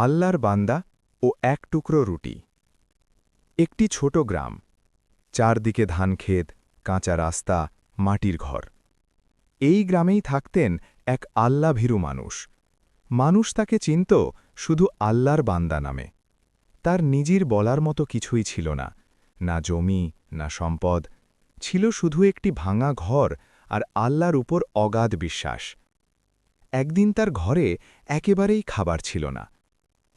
আল্লাহর বান্দা ও এক টুকরো রুটি। একটি ছোট গ্রাম, চারদিকে ধানক্ষেত, কাঁচা রাস্তা, মাটির ঘর। এই গ্রামেই থাকতেন এক আল্লাভীরু মানুষ। মানুষ তাকে চিনত শুধু আল্লাহর বান্দা নামে। তার নিজের বলার মতো কিছুই ছিল না, না জমি, না সম্পদ। ছিল শুধু একটি ভাঙা ঘর আর আল্লাহর উপর অগাধ বিশ্বাস। একদিন তার ঘরে একেবারেই খাবার ছিল না।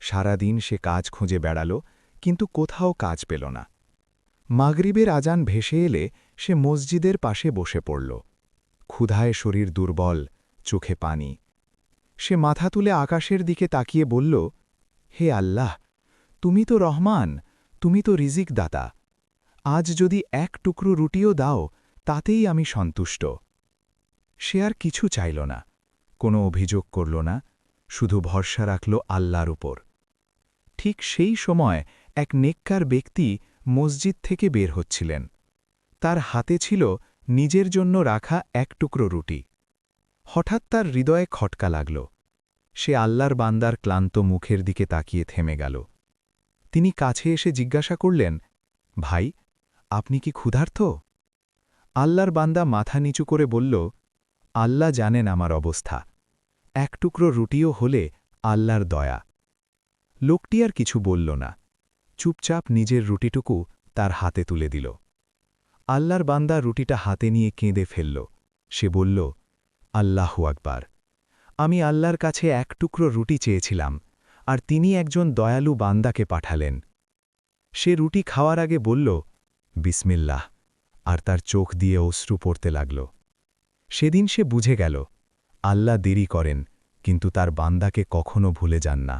সারাদিন সে কাজ খুঁজে বেড়াল, কিন্তু কোথাও কাজ পেল না। মাগরিবের আজান ভেসে এলে সে মসজিদের পাশে বসে পড়ল। ক্ষুধায় শরীর দুর্বল, চোখে পানি। সে মাথা তুলে আকাশের দিকে তাকিয়ে বলল, হে আল্লাহ, তুমি তো রহমান, তুমি তো রিজিক দাতা। আজ যদি এক টুকরো রুটিও দাও, তাতেই আমি সন্তুষ্ট। সে আর কিছু চাইল না, কোনো অভিযোগ করল না, শুধু ভরসা রাখল আল্লাহর উপর। ঠিক সেই সময় এক নেককার ব্যক্তি মসজিদ থেকে বের হচ্ছিলেন। তার হাতে ছিল নিজের জন্য রাখা এক টুকরো রুটি। হঠাৎ তার হৃদয়ে খটকা লাগল। সে আল্লাহর বান্দার ক্লান্ত মুখের দিকে তাকিয়ে থেমে গেল। তিনি কাছে এসে জিজ্ঞাসা করলেন, ভাই, আপনি কি ক্ষুধার্ত? আল্লাহর বান্দা মাথা নিচু করে বলল, আল্লাহ জানেন আমার অবস্থা। এক টুকরো রুটিও হলে আল্লাহর দয়া। লোকটি আর কিছু বলল না, চুপচাপ নিজের রুটিটুকু তার হাতে তুলে দিল। আল্লাহর বান্দা রুটিটা হাতে নিয়ে কেঁদে ফেলল। সে বলল, আল্লাহু আকবার, আমি আল্লাহর কাছে এক টুকরো রুটি চেয়েছিলাম, আর তিনি একজন দয়ালু বান্দাকে পাঠালেন। সে রুটি খাওয়ার আগে বলল, বিসমিল্লাহ, আর তার চোখ দিয়ে অশ্রু পড়তে লাগল। সেদিন সে বুঝে গেল, আল্লাহ দেরি করেন, কিন্তু তার বান্দাকে কখনো ভুলে যান না।